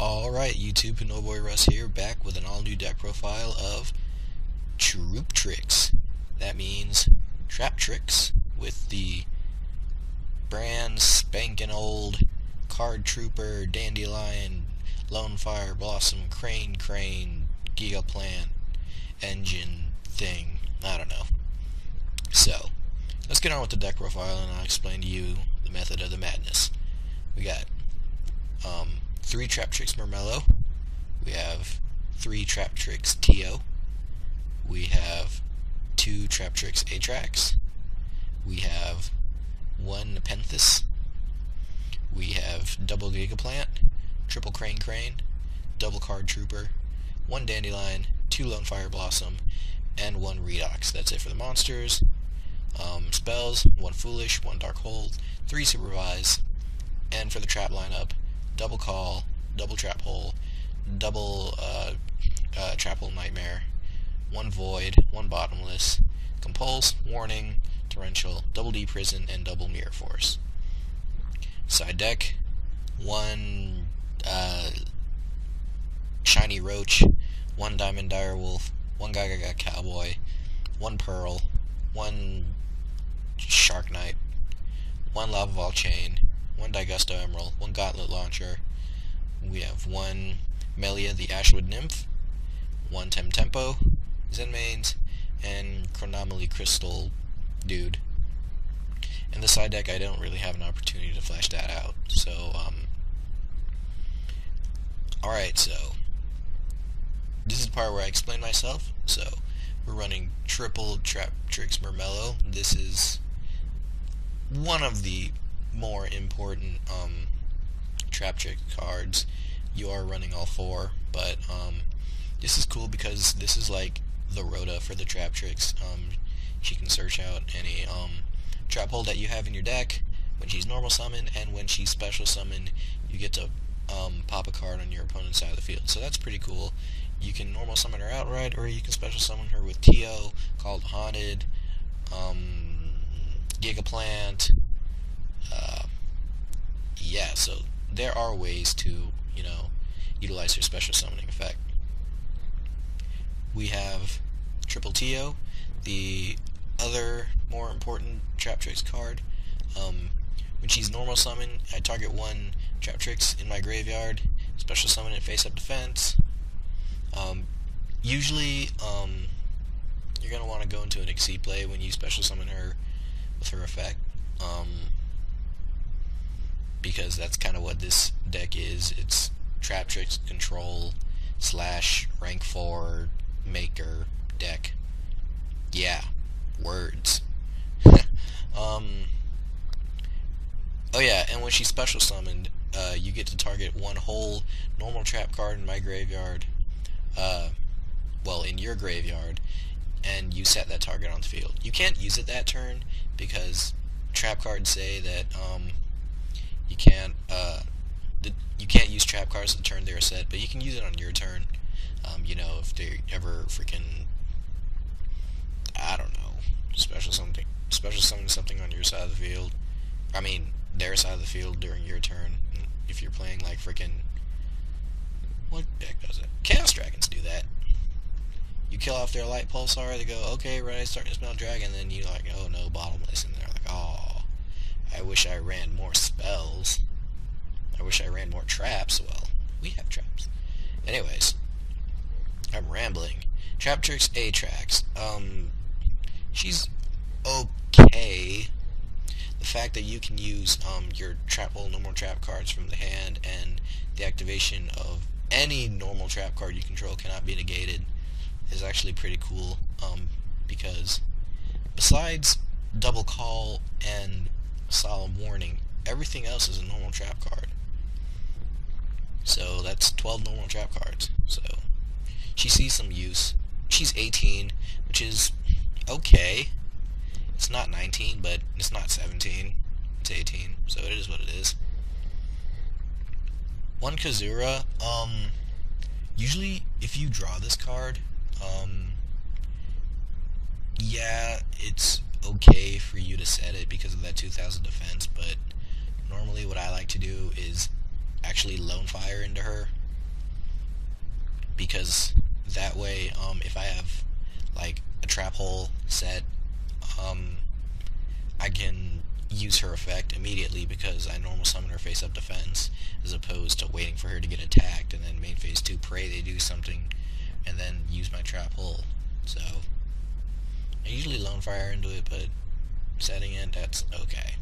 Alright, YouTube, Pinot Russ here, back with an all-new deck profile of Trooptrix. That means Traptrix, with the brand spanking old Card Trooper, Dandelion, Lone Fire, Blossom, Crane, Giga Plant, Engine thing. I don't know. So, let's get on with the deck profile and I'll explain to you the method of the madness. We got 3 Traptrix Mermello, we have 3 Traptrix TO, we have 2 Traptrix Atrax, we have 1 Nepenthes, we have double Gigaplant, triple Crane, double Card Trooper, 1 Dandelion, 2 Lone Fire Blossom, and 1 Redox. That's it for the monsters. Spells, 1 Foolish, 1 Dark Hold, 3 Supervise, and for the trap lineup, double Call, double Trap Hole, double Trap Hole Nightmare, 1 Void, 1 Bottomless, Compulse, Warning, Torrential, double D Prison, and double Mirror Force. Side deck, 1 Shiny Roach, 1 Diamond Direwolf, 1 Gaga Cowboy, 1 Pearl, 1 Shark Knight, 1 Lava Ball Chain, 1 Digusto Emerald, 1 Gauntlet Launcher, we have 1 Melia the Ashwood Nymph, 1 Tempo, Zenmaines, and Chronomaly Crystal Dude. In the side deck I don't really have an opportunity to flash that out, so alright, so this is the part where I explain myself. So we're running triple Traptrix Mermello. This is one of the more important Traptrix cards. You are running all 4, but this is cool because this is like the Rhoda for the Traptrix. She can search out any trap hold that you have in your deck when she's normal summon, and when she's special summon you get to pop a card on your opponent's side of the field. So that's pretty cool. You can normal summon her outright, or you can special summon her with TO, called Haunted, Gigaplant. Yeah, so there are ways to, utilize her special summoning effect. We have triple TO, the other more important Traptrix card. When she's normal summon, I target 1 Traptrix in my graveyard, special summon it face up defense. Usually, you're going to want to go into an Exceed play when you special summon her with her effect, because that's kind of what this deck is. It's Traptrix control / rank 4 maker deck. Yeah, words. Oh yeah, and when she's special summoned, you get to target 1 whole normal trap card in my graveyard, well, in your graveyard, and you set that target on the field. You can't use it that turn because trap cards say that you can't use trap cards the turn they're set, but you can use it on your turn. If they ever freaking, I don't know, special summon something on your side of the field. I mean, their side of the field during your turn. If you're playing like freaking, what deck does it? Chaos Dragons do that. You kill off their Light Pulsar, they go, okay, right, starting to smell dragon, and then you're like, oh no, Bottomless, and they're like, oh, I wish I ran more spells. I wish I ran more traps. Well, we have traps. Anyways, I'm rambling. Traptrix Atrax. She's okay. The fact that you can use your normal trap cards from the hand, and the activation of any normal trap card you control cannot be negated, is actually pretty cool, because besides double call and solemn warning, everything else is a normal trap card. So that's 12 normal trap cards. So she sees some use. She's 18, which is okay. It's not 19, but it's not 17. It's 18, so it is what it is. 1 Kazura. Usually if you draw this card, yeah, it's okay for you to set it because of that 2000 defense, but normally what I like to do is actually Lone Fire into her because that way, if I have like a trap hole set, I can use her effect immediately because I normal summon her face up defense as opposed to waiting for her to get attacked and then main phase 2 pray they do something and then use my trap hole. So I usually lone fire into it, but setting it, that's okay,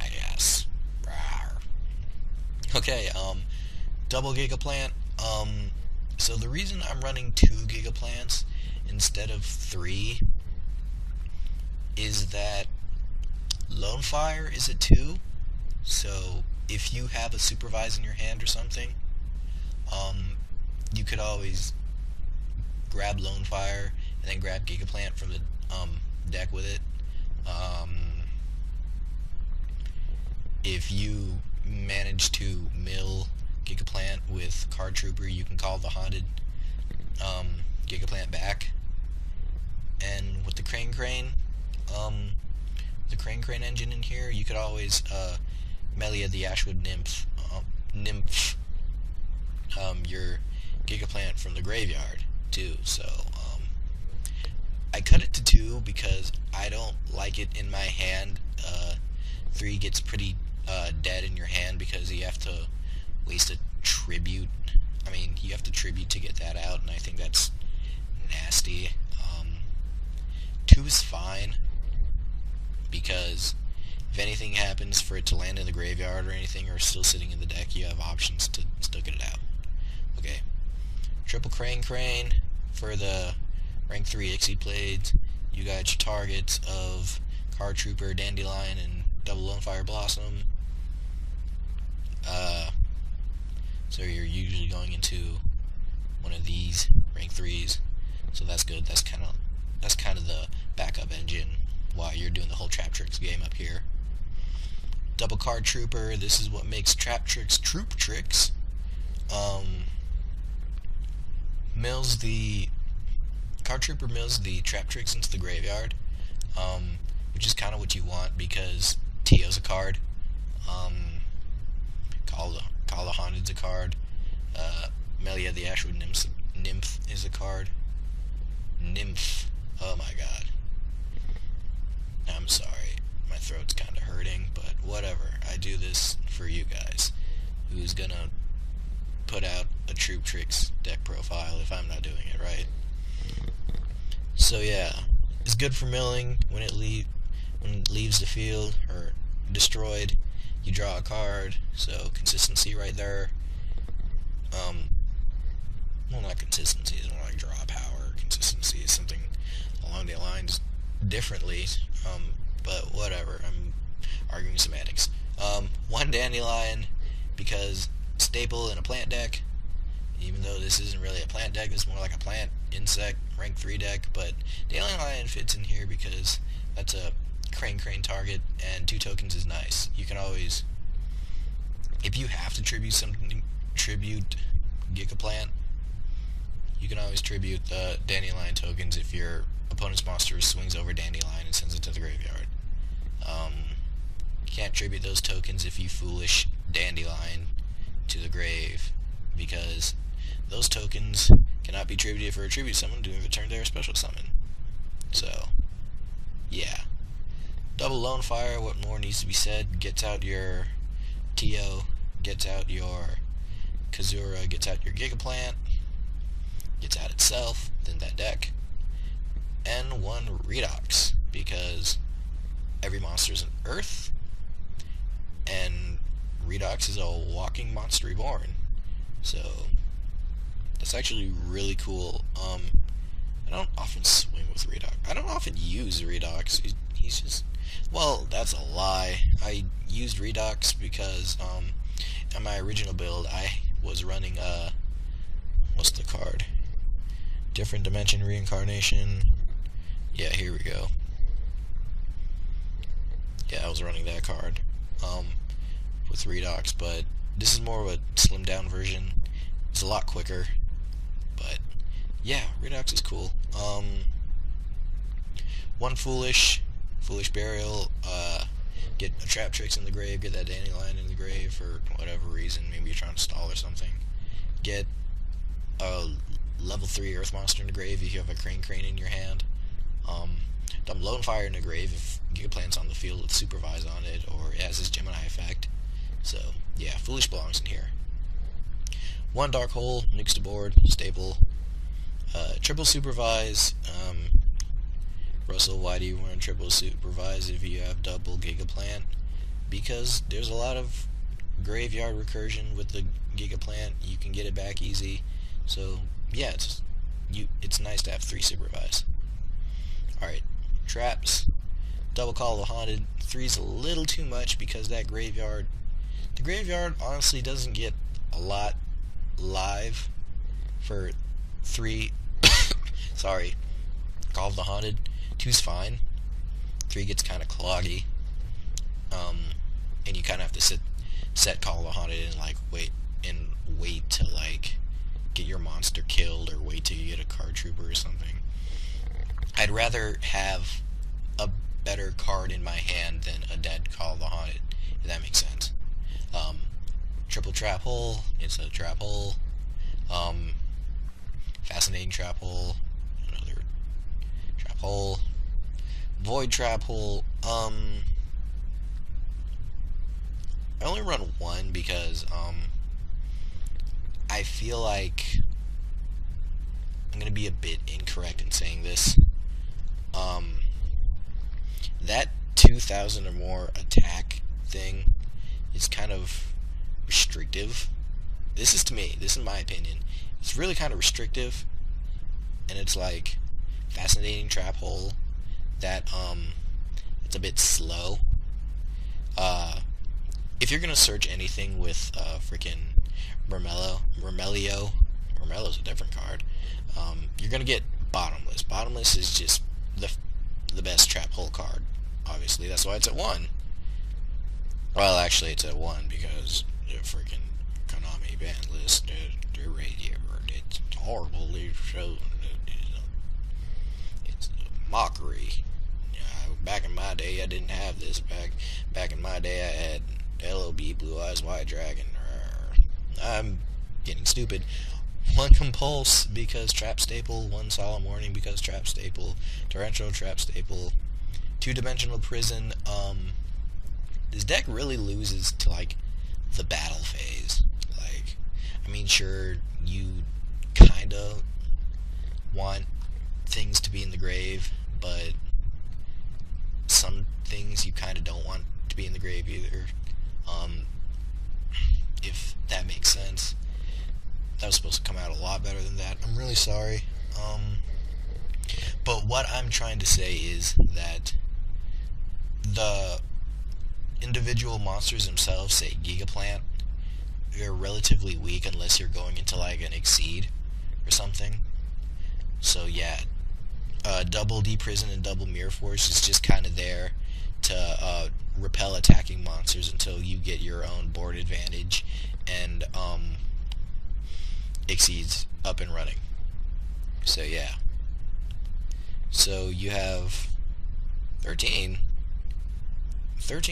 I guess. Rawr. Okay, double Gigaplant. So the reason I'm running 2 Gigaplants instead of 3 is that lone fire is a 2, so if you have a supervise in your hand or something, you could always grab lone fire and then grab Gigaplant from the deck with it. If you manage to mill Gigaplant with Card Trooper, you can call the haunted Gigaplant back. And with the Crane engine in here, you could always Melia the Ashwood Nymph your Gigaplant from the graveyard too. So I cut it to 2 because I don't like it in my hand. 3 gets pretty dead in your hand because you have to waste a tribute. I mean, you have to tribute to get that out, and I think that's nasty. 2 is fine because if anything happens for it to land in the graveyard or anything, or still sitting in the deck, you have options to still get it out. Okay, triple Crane for the rank 3 Exceed Blades. You got your targets of Card Trooper, Dandelion, and double Lone Fire Blossom. So you're usually going into one of these rank 3s, so that's good. That's kind of the backup engine while you're doing the whole Traptrix game up here. Double Card Trooper. This is what makes Traptrix Trooptrix. Card Trooper mills the Traptrix into the graveyard, which is kind of what you want because Tio's a card. Call the Haunted's a card. Melia the Ashwood Nymph is a card. Nymph. Oh my god. I'm sorry. My throat's kind of hurting, but whatever. I do this for you guys. Who's gonna put out a Trooptrix deck profile if I'm not doing it right? So yeah, it's good for milling. When it leaves the field or destroyed, you draw a card. So consistency right there. Well, not consistency. It's more like draw power. Consistency is something along the lines differently. But whatever. I'm arguing semantics. 1 Dandelion because staple in a plant deck. Even though this isn't really a plant deck, it's more like a plant insect rank 3 deck, but Dandelion fits in here because that's a crane target, and 2 tokens is nice. You can always, if you have to tribute Gigaplant, you can always tribute the Dandelion tokens if your opponent's monster swings over Dandelion and sends it to the graveyard. You can't tribute those tokens if you foolish Dandelion to the grave, because those tokens cannot be tributed for a tribute summon during the turn they are special summon. So, yeah. Double Lone Fire, what more needs to be said? Gets out your Tio, gets out your Kazura, gets out your Gigaplant, gets out itself, then that deck, and 1 Redox, because every monster is an Earth, and Redox is a walking monster reborn. So that's actually really cool. I don't often swing with Redox. I don't often use Redox. He's just, well, that's a lie. I used Redox because on my original build I was running what's the card? Different Dimension Reincarnation. Yeah, here we go. Yeah, I was running that card with Redox, but this is more of a slimmed down version. It's a lot quicker, but yeah, Redox is cool. 1 Foolish Burial, get a Traptrix in the grave, get that Dandelion in the grave for whatever reason, maybe you're trying to stall or something. Get a level 3 earth monster in the grave if you have a crane in your hand. Dump Lone Fire in the grave if Gigaplant's on the field with Supervise on it, or it has this Gemini effect. So, yeah, Foolish belongs in here. One Dark Hole, nukes the board, stable. Triple Supervise. Russell, why do you run Triple Supervise if you have double Gigaplant? Because there's a lot of graveyard recursion with the Gigaplant. You can get it back easy. So, yeah, it's nice to have 3 Supervise. Alright, traps. Double Call of the Haunted. 3's a little too much because that graveyard... The graveyard honestly doesn't get a lot live for 3. Sorry. Call of the Haunted. 2's fine. 3 gets kind of cloggy. And you kind of have to set Call of the Haunted and like wait to like get your monster killed, or wait till you get a card trooper or something. I'd rather have a better card in my hand than a dead Call of the Haunted, if that makes sense. Triple Trap Hole, it's a Trap Hole. Fascinating Trap Hole, another Trap Hole. Void Trap Hole, I only run 1 because, I feel like I'm going to be a bit incorrect in saying this. That 2,000 or more attack thing is kind of restrictive. This is my opinion. It's really kind of restrictive, and it's like Fascinating Trap Hole that, it's a bit slow. If you're gonna search anything with, freaking Mermelio's a different card, you're gonna get Bottomless. Bottomless is just the best Trap Hole card, obviously. That's why it's at 1. Well, actually, it's at 1 because the freaking Konami ban list, the radio, it's horrible. It's a mockery. Back in my day, I didn't have this. Back in my day, I had LOB, Blue Eyes White Dragon. I'm getting stupid. 1 Compulse because Trap Staple. 1 Solemn Warning because Trap Staple. Torrential Trap Staple. 2-Dimensional Prison. This deck really loses to like the battle phase. Like, I mean, sure, you kinda want things to be in the grave, but some things you kinda don't want to be in the grave either. If that makes sense. That was supposed to come out a lot better than that. I'm really sorry. But what I'm trying to say is that the individual monsters themselves, say Gigaplant, they're relatively weak unless you're going into like an Exceed or something. So yeah, double Deprison and double Mirror Force is just kind of there to repel attacking monsters until you get your own board advantage and Exceeds up and running. So yeah. So you have 13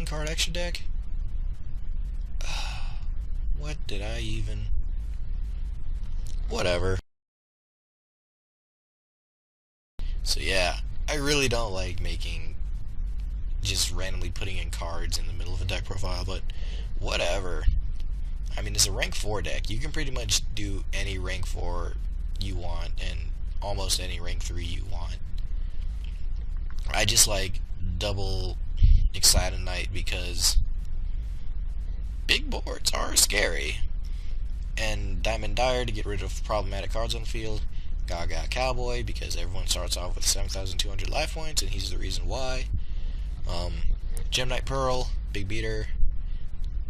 card extra deck? What did I even... Whatever. So yeah, I really don't like just randomly putting in cards in the middle of a deck profile, but whatever. I mean, it's a rank 4 deck. You can pretty much do any rank 4 you want and almost any rank 3 you want. I just like double Excited Knight because big boards are scary. And Diamond Dire to get rid of problematic cards on the field. Gaga Cowboy because everyone starts off with 7,200 life points and he's the reason why. Gem Knight Pearl, big beater.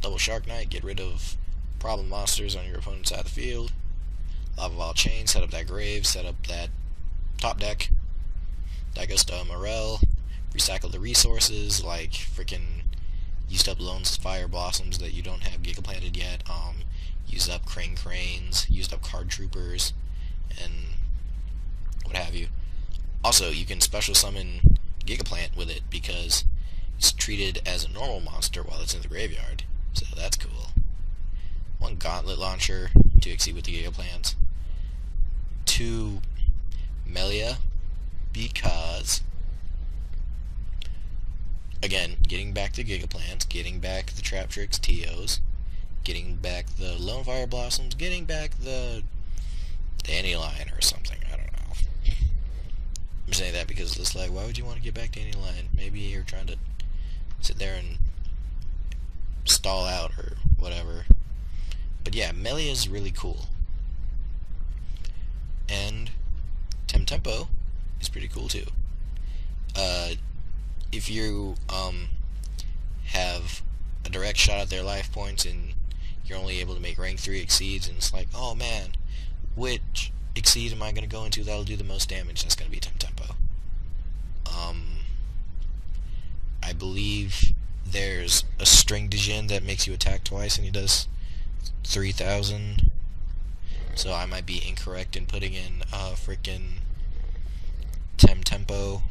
Double Shark Knight, get rid of problem monsters on your opponent's side of the field. Lava Ball Chain, set up that grave, set up that top deck. Dagosta Morel, recycle the resources, like freaking used up Lone Fire Blossoms that you don't have Gigaplanted yet, used up Cranes, used up Card Troopers, and what have you. Also, you can special summon Gigaplant with it because it's treated as a normal monster while it's in the graveyard, so that's cool. 1 Gauntlet Launcher to exceed with the Gigaplants. to Melia because, again, getting back the Gigaplants, getting back the Traptrix TOs, getting back the Lone Fire Blossoms, getting back the Dandelion or something, I don't know. I'm saying that because it's like, why would you want to get back Dandelion? Maybe you're trying to sit there and stall out or whatever. But yeah, Melia is really cool. And Temtempo is pretty cool too. If you have a direct shot at their life points and you're only able to make rank 3 exceeds, and it's like, oh man, which exceed am I going to go into that'll do the most damage? That's going to be Temtempo. I believe there's a string Dijin that makes you attack twice and he does 3,000. So I might be incorrect in putting in frickin' Temtempo.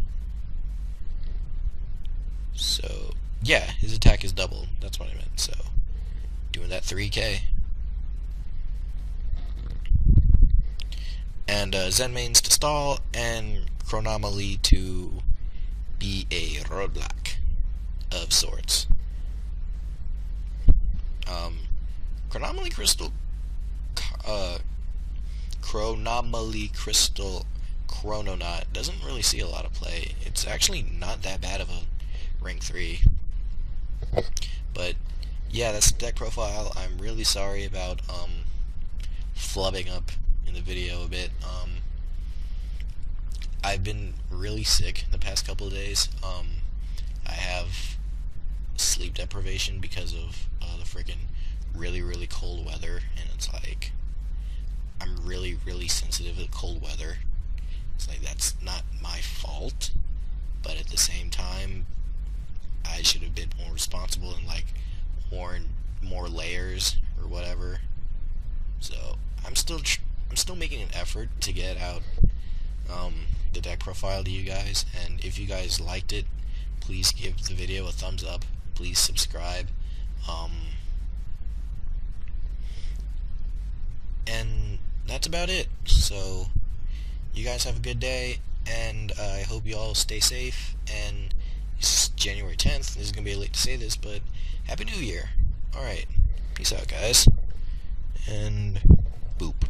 So yeah, his attack is doubled. That's what I meant. So doing that 3k. And Zenmain's to stall, and Chronomaly to be a roadblock of sorts. Chronomaly Crystal, Chronomaly Crystal Chrononaut doesn't really see a lot of play. It's actually not that bad of a rank 3. But yeah, that's the deck profile. I'm really sorry about flubbing up in the video a bit. I've been really sick the past couple of days. I have sleep deprivation because of the freaking really cold weather, and it's like I'm really sensitive to cold weather. It's like that's not my fault, but at the same time I should have been more responsible and like worn more layers or whatever. So I'm still making an effort to get out the deck profile to you guys, and if you guys liked it, please give the video a thumbs up, please subscribe, and that's about it. So you guys have a good day, and I hope you all stay safe. And it's January 10th, this is gonna be late to say this, but Happy New Year. Alright, peace out guys, and boop.